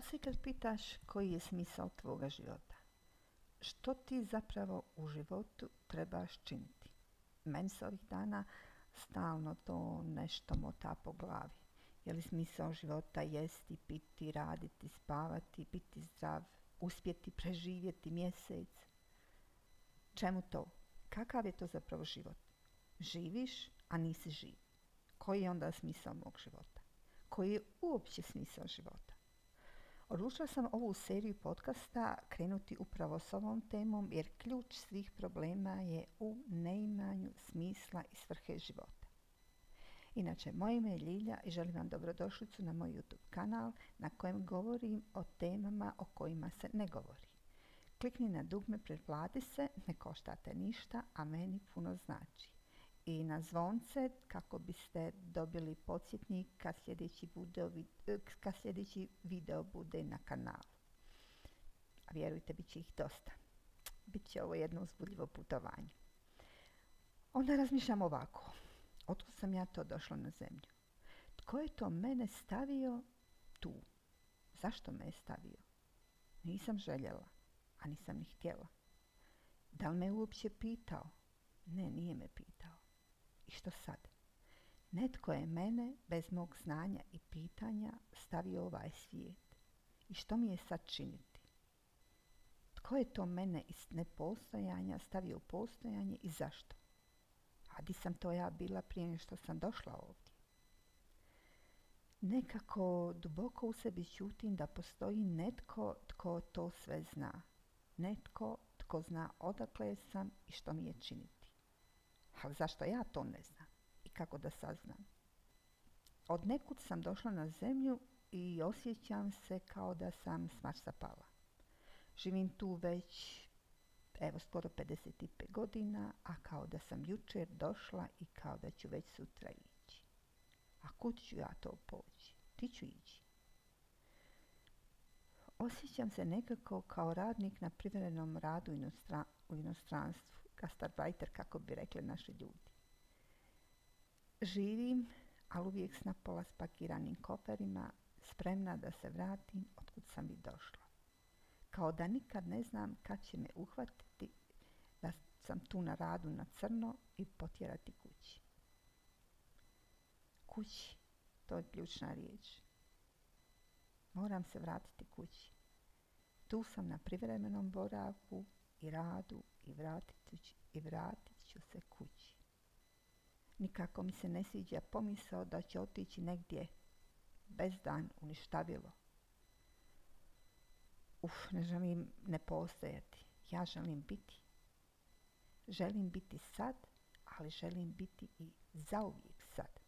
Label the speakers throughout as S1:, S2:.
S1: se kad pitaš koji je smisao tvoga života? Što ti zapravo u životu trebaš činiti? Meni se ovih dana stalno to nešto mota po glavi. Je li smisao života jesti, piti, raditi, spavati, biti zdrav, uspjeti preživjeti mjesec? Čemu to? Kakav je to zapravo život? Živiš, a nisi živ. Koji je onda smisao mog života? Koji je uopće smisao života? Odlučila sam ovu seriju podcasta krenuti upravo s ovom temom jer ključ svih problema je u neimanju smisla i svrhe života. Inače, moje ime je Ljilja i želim vam dobrodošlicu na moj YouTube kanal na kojem govorim o temama o kojima se ne govori. Klikni na dugme pretplati se, ne koštate ništa, a meni puno znači. I na zvonce kako biste dobili podsjetnik kad sljedeći video bude na kanalu. A vjerujte, bit će ih dosta. Biće ovo jedno uzbudljivo putovanje. Onda razmišljam ovako. Otkud sam ja to došla na zemlju? Tko je to mene stavio tu? Zašto me je stavio? Nisam željela, a nisam ni htjela. Da li me uopće pitao? Ne, nije me pitao. I što sad? Netko je mene bez mog znanja i pitanja stavio u ovaj svijet. I što mi je sad činiti? Tko je to mene iz nepostojanja stavio u postojanje i zašto? A di sam to ja bila prije nego što sam došla ovdje? Nekako duboko u sebi ćutim da postoji netko tko to sve zna. Netko tko zna odakle sam i što mi je činiti. Ali zašto ja to ne znam i kako da saznam? Od nekud sam došla na zemlju i osjećam se kao da sam s Marsa pala. Živim tu već skoro 55 godina, a kao da sam jučer došla i kao da ću već sutra ići. A kud ću ja to poći? Ti ću ići. Osjećam se nekako kao radnik na privremenom radu u inostranstvu. Gastarbajter, kako bi rekli naši ljudi. Živim, ali uvijek s napola spakiranim koferima, spremna da se vratim otkud sam i došla. Kao da nikad ne znam kad će me uhvatiti da sam tu na radu na crno i potjerati kući. Kući, to je ključna riječ. Moram se vratiti kući. Tu sam na privremenom boravku i radu i vratit ću se kući. Nikako mi se ne sviđa pomisao da će otići negdje bezdan u ništavilo. Ne želim ne postojati. Ja želim biti. Želim biti sad, ali želim biti i zauvijek sad.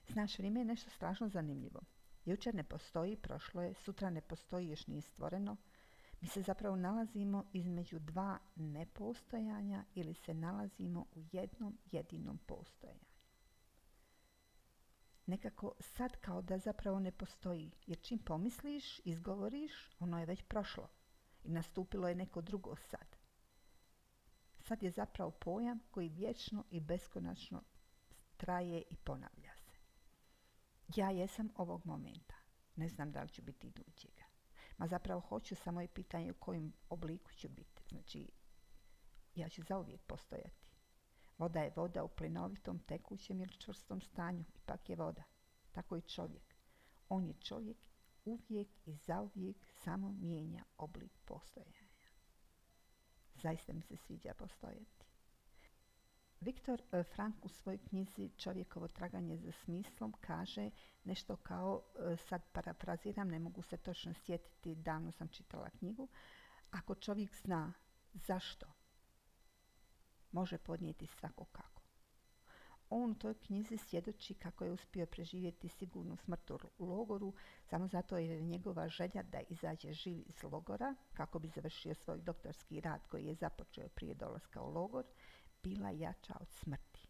S1: Znaš, vrijeme je nešto strašno zanimljivo. Jučer ne postoji, prošlo je, sutra ne postoji, još nije stvoreno. Mi se zapravo nalazimo između dva nepostojanja ili se nalazimo u jednom jedinom postojanju. Nekako sad kao da zapravo ne postoji, jer čim pomisliš, izgovoriš, ono je već prošlo i nastupilo je neko drugo sad. Sad je zapravo pojam koji vječno i beskonačno traje i ponavlja se. Ja jesam ovog momenta, ne znam da li ću biti idućega. Ma zapravo hoću, samo je pitanje u kojem obliku ću biti. Znači, ja ću zauvijek postojati. Voda je voda u plinovitom, tekućem ili čvrstom stanju. Ipak je voda. Tako i čovjek. On je čovjek uvijek i zauvijek, samo mijenja oblik postojanja. Zaista mi se sviđa postojati. Viktor Frankl u svojoj knjizi Čovjekovo traganje za smislom kaže nešto kao, sad parafraziram, ne mogu se točno sjetiti, davno sam čitala knjigu, ako čovjek zna zašto, može podnijeti svako kako. On u toj knjizi svjedoči kako je uspio preživjeti sigurnu smrt u logoru, samo zato je njegova želja da izađe živ iz logora, kako bi završio svoj doktorski rad koji je započeo prije dolaska u logor, bila jača od smrti.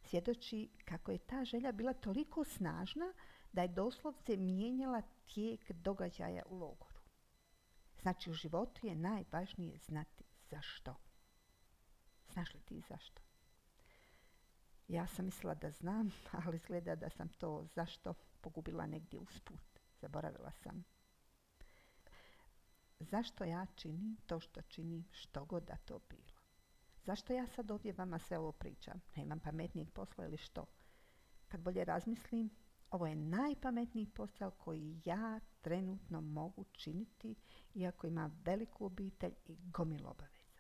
S1: Svjedoči kako je ta želja bila toliko snažna da je doslovce mijenjala tijek događaja u logoru. Znači, u životu je najvažnije znati zašto. Znaš li ti zašto? Ja sam mislila da znam, ali izgleda da sam to zašto pogubila negdje usput. Zaboravila sam. zašto ja činim to što činim, što god da to bilo. Zašto ja sad ovdje vama sve ovo pričam? Nemam pametnijeg posla ili što? Kad bolje razmislim, ovo je najpametniji posao koji ja trenutno mogu činiti, iako imam veliku obitelj i gomilu obaveza.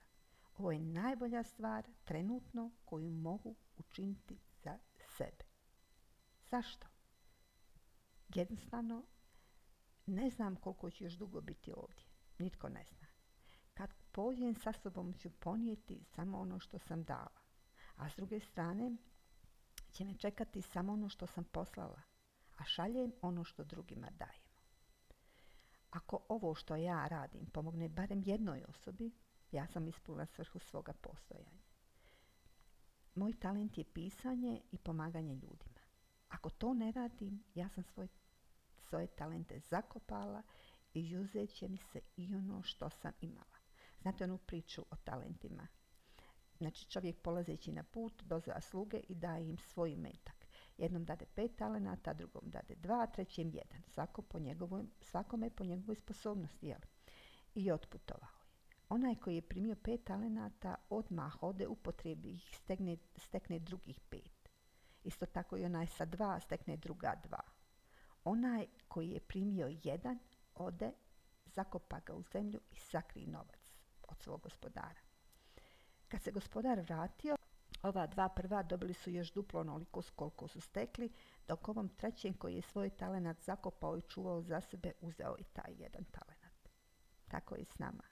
S1: Ovo je najbolja stvar trenutno koju mogu učiniti za sebe. Zašto? Jednostavno, ne znam koliko ću još dugo biti ovdje. Nitko ne zna. Kad pođem sa sobom ću ponijeti samo ono što sam dala. A s druge strane će me čekati samo ono što sam poslala. A šaljem ono što drugima dajemo. Ako ovo što ja radim pomogne barem jednoj osobi, ja sam ispunila svrhu svoga postojanja. Moj talent je pisanje i pomaganje ljudima. Ako to ne radim, ja sam svoje talente zakopala i uzet će mi se i ono što sam imala. Znate onu priču o talentima? Znači čovjek polazeći na put doziva sluge i daje im svoj imetak. Jednom dade 5 talenata, drugom dade 2, trećem 1. Svakome po njegovoj sposobnosti, jel? I otputovao je. Onaj koji je primio 5 talenata odmah ode, upotrijebi ih, stekne drugih 5. Isto tako i onaj sa 2 stekne druga 2. Onaj koji je primio 1 ode, zakopa ga u zemlju i sakri novac od svog gospodara. Kad se gospodar vratio, ova 2 prva dobili su još duplo onoliko koliko su stekli, dok ovom trećem koji je svoj talenat zakopao i čuvao za sebe, uzeo i taj 1 talenat. Tako je s nama.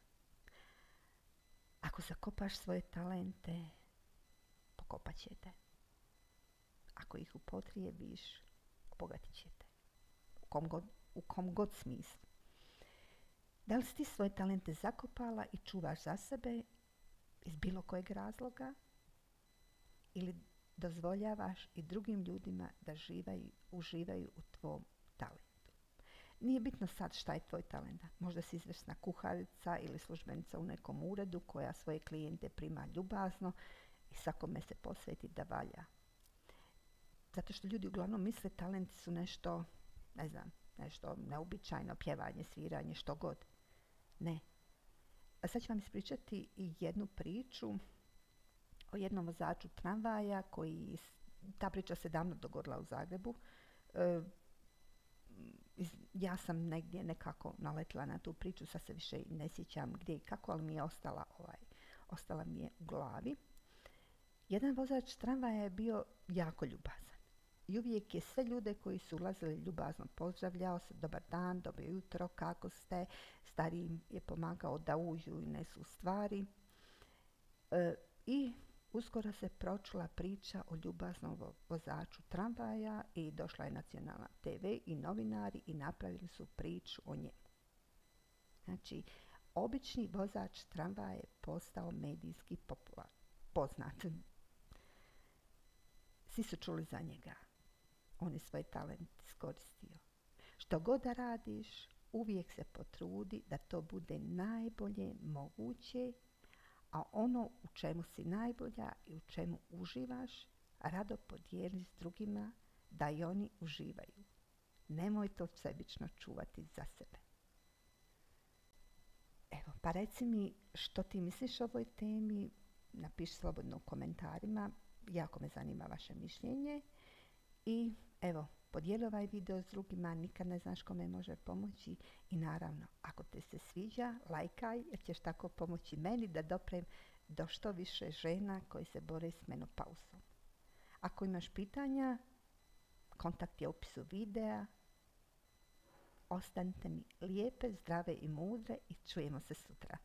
S1: Ako zakopaš svoje talente, pokopat ćete. Ako ih upotrijebiš, obogatit ćete. U kom god smislu. Da li si ti svoje talente zakopala i čuvaš za sebe iz bilo kojeg razloga ili dozvoljavaš i drugim ljudima da uživaju u tvom talentu? Nije bitno sad šta je tvoj talent. Možda si izvrsna kuharica ili službenica u nekom uredu koja svoje klijente prima ljubazno i svakome se posveti da valja. Zato što ljudi uglavnom misle talenti su nešto, ne znam, nešto neobičajno, pjevanje, sviranje, što god. Ne. A sad ću vam ispričati i jednu priču o jednom vozaču tramvaja ta priča se davno dogodila u Zagrebu. Ja sam negdje nekako naletila na tu priču, sad se više ne sjećam gdje i kako, ali mi je ostala mi je u glavi. Jedan vozač tramvaja je bio jako ljubazan. I uvijek je sve ljude koji su ulazili ljubazno pozdravljao se, dobar dan, dobro jutro, kako ste. Starijim je pomagao da uđu i nesu stvari. I uskoro se pročula priča o ljubaznom vozaču tramvaja i došla je nacionalna TV i novinari i napravili su priču o njemu. Znači, obični vozač tramvaja je postao medijski poznat. Svi su čuli za njega. On je svoj talent iskoristio. Što god da radiš, uvijek se potrudi da to bude najbolje moguće, a ono u čemu si najbolja i u čemu uživaš, rado podijeli s drugima da i oni uživaju. Nemoj to sebično čuvati za sebe. Evo, pa reci mi što ti misliš o ovoj temi, napiši slobodno u komentarima, jako me zanima vaše mišljenje. I evo, podijeli ovaj video s drugima, nikad ne znaš kome može pomoći. I naravno, ako te se sviđa, lajkaj jer ćeš tako pomoći meni da doprem do što više žena koji se bore s menopauzom. Ako imaš pitanja, kontakt je u opisu videa. Ostanite mi lijepe, zdrave i mudre i čujemo se sutra.